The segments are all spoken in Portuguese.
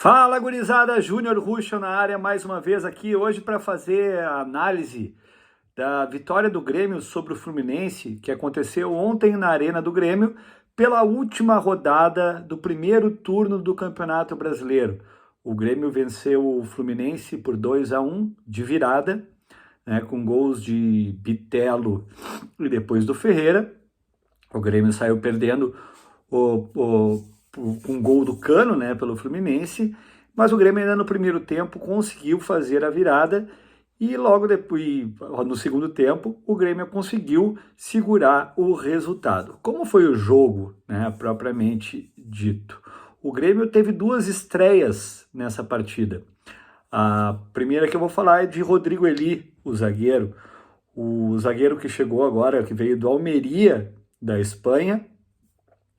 Fala, gurizada, Júnior Ruschel na área mais uma vez aqui hoje para fazer a análise da vitória do Grêmio sobre o Fluminense, que aconteceu ontem na Arena do Grêmio, pela última rodada do primeiro turno do Campeonato Brasileiro. O Grêmio venceu o Fluminense por 2-1 de virada, né, com gols de Bitelo e depois do Ferreira. O Grêmio saiu perdendo um gol do Cano, né, pelo Fluminense, mas o Grêmio ainda no primeiro tempo conseguiu fazer a virada e logo depois, no segundo tempo, o Grêmio conseguiu segurar o resultado. Como foi o jogo, né, propriamente dito? O Grêmio teve duas estreias nessa partida. A primeira que eu vou falar é de Rodrigo Eli, o zagueiro que chegou agora, que veio do Almeria, da Espanha.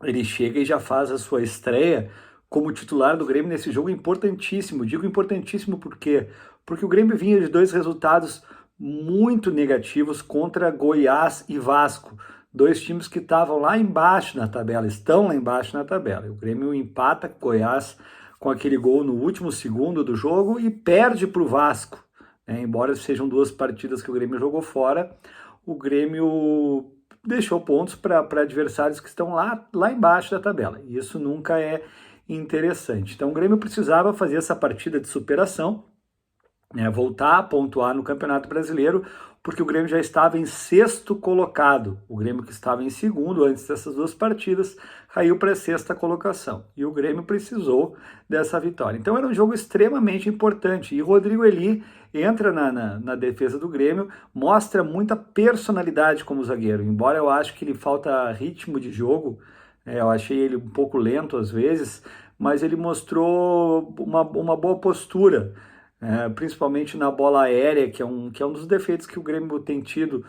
Ele chega e já faz a sua estreia como titular do Grêmio nesse jogo importantíssimo. Digo importantíssimo por quê? Porque o Grêmio vinha de dois resultados muito negativos contra Goiás e Vasco. Dois times que estavam lá embaixo na tabela, estão lá embaixo na tabela. O Grêmio empata com Goiás com aquele gol no último segundo do jogo e perde para o Vasco. Embora sejam duas partidas que o Grêmio jogou fora, o Grêmio deixou pontos para adversários que estão lá embaixo da tabela. E isso nunca é interessante. Então o Grêmio precisava fazer essa partida de superação, né, voltar a pontuar no Campeonato Brasileiro, porque o Grêmio já estava em sexto colocado. O Grêmio que estava em segundo antes dessas duas partidas caiu para a sexta colocação. E o Grêmio precisou dessa vitória. Então era um jogo extremamente importante. E Rodrigo Eli entra na defesa do Grêmio, mostra muita personalidade como zagueiro. Embora eu acho que ele falta ritmo de jogo, eu achei ele um pouco lento às vezes, mas ele mostrou uma boa postura, principalmente na bola aérea, que é um dos defeitos que o Grêmio tem tido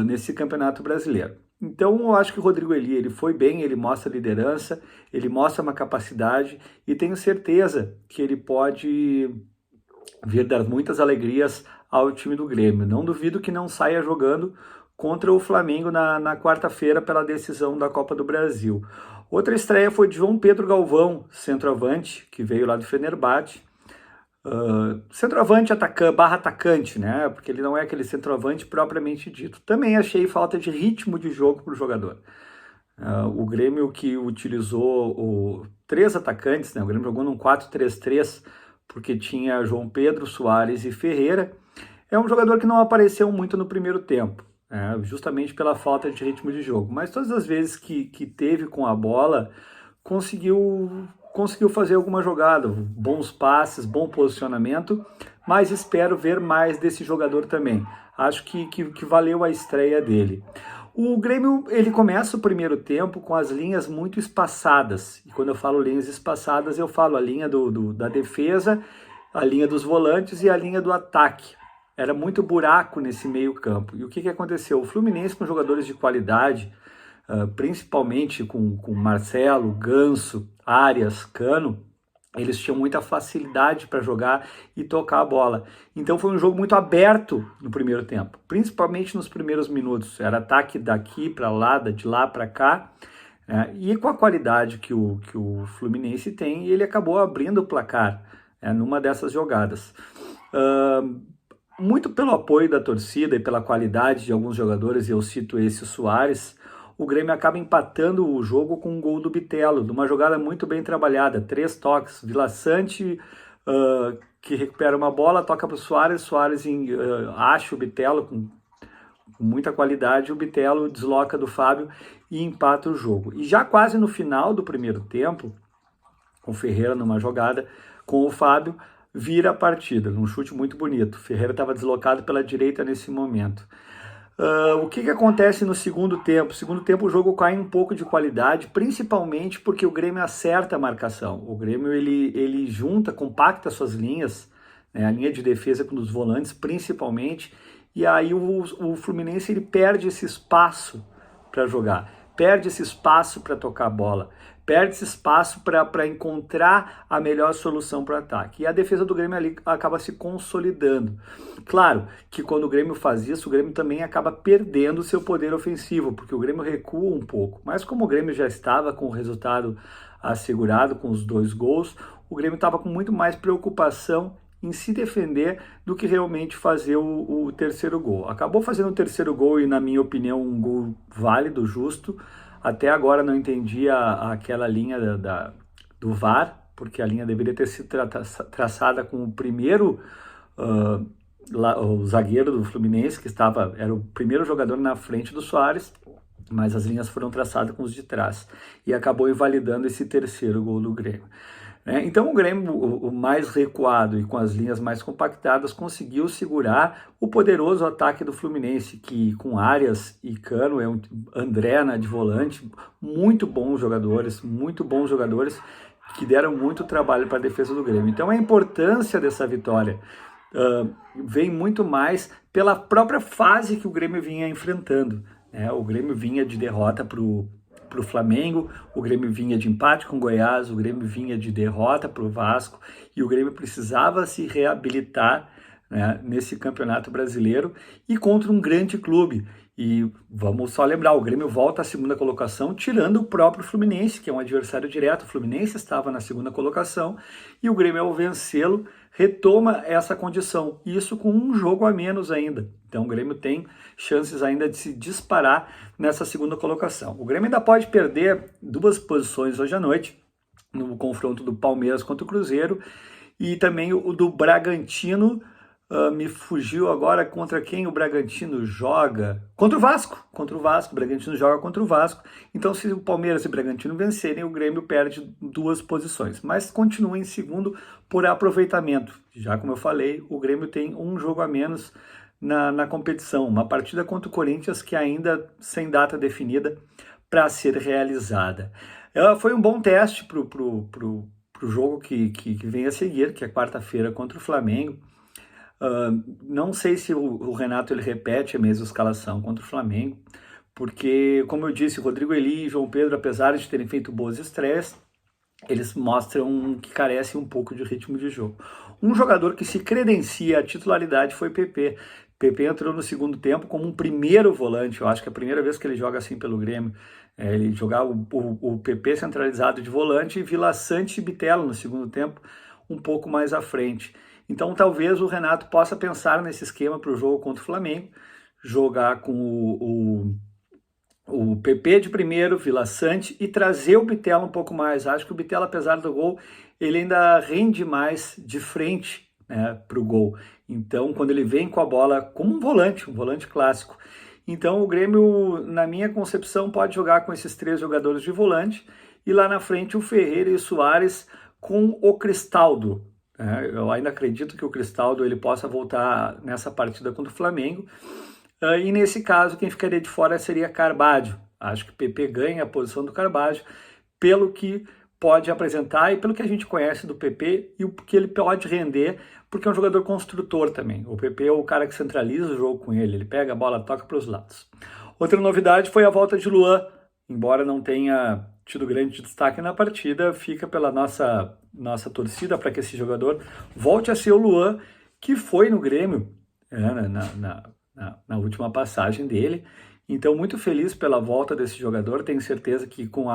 nesse Campeonato Brasileiro. Então eu acho que o Rodrigo Eli, ele foi bem, ele mostra liderança, ele mostra uma capacidade e tenho certeza que ele pode vir dar muitas alegrias ao time do Grêmio. Não duvido que não saia jogando contra o Flamengo na quarta-feira pela decisão da Copa do Brasil. Outra estreia foi de João Pedro Galvão, centroavante, que veio lá do Fenerbahçe. Centroavante barra atacante, né? Porque ele não é aquele centroavante propriamente dito. Também achei falta de ritmo de jogo para o jogador. O Grêmio que utilizou três atacantes, né? O Grêmio jogou num 4-3-3, porque tinha João Pedro, Soares e Ferreira. É um jogador que não apareceu muito no primeiro tempo, justamente pela falta de ritmo de jogo. Mas todas as vezes que teve com a bola, conseguiu fazer alguma jogada, bons passes, bom posicionamento, mas espero ver mais desse jogador também. Acho que valeu a estreia dele. O Grêmio, ele começa o primeiro tempo com as linhas muito espaçadas. E quando eu falo linhas espaçadas, eu falo a linha da defesa, a linha dos volantes e a linha do ataque. Era muito buraco nesse meio campo. E o que aconteceu? O Fluminense, com jogadores de qualidade, principalmente com Marcelo, Ganso, Arias, Cano, eles tinham muita facilidade para jogar e tocar a bola. Então foi um jogo muito aberto no primeiro tempo, principalmente nos primeiros minutos. Era ataque daqui para lá, de lá para cá, e com a qualidade que o Fluminense tem, ele acabou abrindo o placar numa dessas jogadas. Muito pelo apoio da torcida e pela qualidade de alguns jogadores, e eu cito esse Soares, o Grêmio acaba empatando o jogo com um gol do Bitelo, de uma jogada muito bem trabalhada, 3 toques. Vila Sante, que recupera uma bola, toca para o Soares acha o Bitelo com muita qualidade, o Bitelo desloca do Fábio e empata o jogo. E já quase no final do primeiro tempo, com o Ferreira numa jogada com o Fábio, vira a partida, num chute muito bonito. O Ferreira estava deslocado pela direita nesse momento. O que acontece no segundo tempo? No segundo tempo o jogo cai um pouco de qualidade, principalmente porque o Grêmio acerta a marcação. O Grêmio ele junta, compacta suas linhas, a linha de defesa com os volantes principalmente, e aí o Fluminense ele perde esse espaço para jogar, perde esse espaço para tocar a bola, perde esse espaço para encontrar a melhor solução para o ataque. E a defesa do Grêmio ali acaba se consolidando. Claro que quando o Grêmio faz isso, o Grêmio também acaba perdendo o seu poder ofensivo, porque o Grêmio recua um pouco. Mas como o Grêmio já estava com o resultado assegurado com os 2 gols. O Grêmio estava com muito mais preocupação em se defender do que realmente fazer o terceiro gol. Acabou fazendo o terceiro gol e, na minha opinião, um gol válido, justo. Até agora não entendi aquela linha do VAR, porque a linha deveria ter sido traçada com o primeiro o zagueiro do Fluminense, que era o primeiro jogador na frente do Soares, mas as linhas foram traçadas com os de trás e acabou invalidando esse terceiro gol do Grêmio. Então o Grêmio, o mais recuado e com as linhas mais compactadas, conseguiu segurar o poderoso ataque do Fluminense, que com Arias e Cano, André de volante, muito bons jogadores que deram muito trabalho para a defesa do Grêmio. Então a importância dessa vitória vem muito mais pela própria fase que o Grêmio vinha enfrentando. O Grêmio vinha de derrota para o Flamengo, o Grêmio vinha de empate com o Goiás, o Grêmio vinha de derrota para o Vasco, e o Grêmio precisava se reabilitar, né, nesse Campeonato Brasileiro e contra um grande clube. E vamos só lembrar, o Grêmio volta à segunda colocação, tirando o próprio Fluminense, que é um adversário direto. O Fluminense estava na segunda colocação e o Grêmio, ao vencê-lo, retoma essa condição, e isso com um jogo a menos ainda. Então o Grêmio tem chances ainda de se disparar nessa segunda colocação. O Grêmio ainda pode perder 2 posições hoje à noite, no confronto do Palmeiras contra o Cruzeiro, e também o do Bragantino. Me fugiu agora contra quem o Bragantino joga. Contra o Vasco. O Bragantino joga contra o Vasco. Então, se o Palmeiras e o Bragantino vencerem, o Grêmio perde 2 posições, mas continua em segundo por aproveitamento. Já como eu falei, o Grêmio tem um jogo a menos na competição, uma partida contra o Corinthians que ainda sem data definida para ser realizada. Foi um bom teste para o jogo que vem a seguir, que é quarta-feira contra o Flamengo. Não sei se o Renato ele repete a mesma escalação contra o Flamengo, porque, como eu disse, Rodrigo Eli e João Pedro, apesar de terem feito boas estreias, eles mostram que carecem um pouco de ritmo de jogo. Um jogador que se credencia à titularidade foi PP. PP entrou no segundo tempo como um primeiro volante. Eu acho que é a primeira vez que ele joga assim pelo Grêmio. Ele jogava o PP centralizado de volante e Vila Sante e Bitelo no segundo tempo, um pouco mais à frente. Então talvez o Renato possa pensar nesse esquema para o jogo contra o Flamengo, jogar com o PP de primeiro, Vila Sante, e trazer o Bitelo um pouco mais. Acho que o Bitelo, apesar do gol, ele ainda rende mais de frente, né, para o gol. Então quando ele vem com a bola como um volante clássico. Então o Grêmio, na minha concepção, pode jogar com esses 3 jogadores de volante, e lá na frente o Ferreira e o Soares com o Cristaldo. Eu ainda acredito que o Cristaldo ele possa voltar nessa partida contra o Flamengo, e nesse caso quem ficaria de fora seria Carbaggio. Acho que o PP ganha a posição do Carbaggio pelo que pode apresentar e pelo que a gente conhece do PP e o que ele pode render, porque é um jogador construtor também. O PP é o cara que centraliza o jogo com ele pega a bola, toca para os lados. Outra novidade foi a volta de Luan, embora não tenha tido grande destaque na partida, fica pela nossa torcida para que esse jogador volte a ser o Luan, que foi no Grêmio na última passagem dele. Então, muito feliz pela volta desse jogador, tenho certeza que com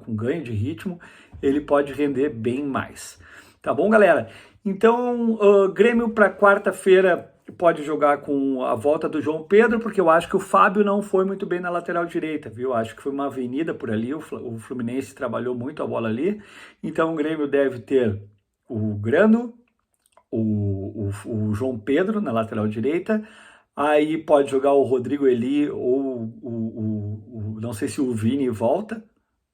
ganho de ritmo, ele pode render bem mais. Tá bom, galera? Então, Grêmio para quarta-feira pode jogar com a volta do João Pedro, porque eu acho que o Fábio não foi muito bem na lateral direita, viu? Acho que foi uma avenida por ali, o Fluminense trabalhou muito a bola ali, então o Grêmio deve ter o Grando, o João Pedro na lateral direita, aí pode jogar o Rodrigo Eli ou não sei se o Vini volta,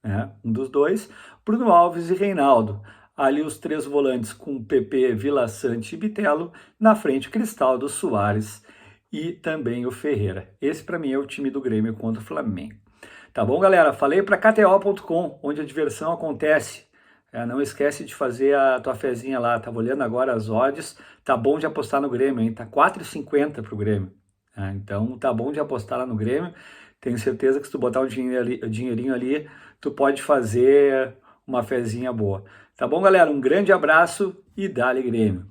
né? Um dos dois, Bruno Alves e Reinaldo. Ali os 3 volantes com PP, Vila Sante e Bitelo, na frente Cristaldo, Soares e também o Ferreira. Esse para mim é o time do Grêmio contra o Flamengo. Tá bom, galera? Falei para KTO.com, onde a diversão acontece. Não esquece de fazer a tua fezinha lá. Tava olhando agora as odds, tá bom de apostar no Grêmio, hein? Tá 4,50 pro Grêmio. Então tá bom de apostar lá no Grêmio. Tenho certeza que se tu botar um dinheirinho ali, tu pode fazer uma fezinha boa. Tá bom, galera? Um grande abraço e dá-lhe Grêmio!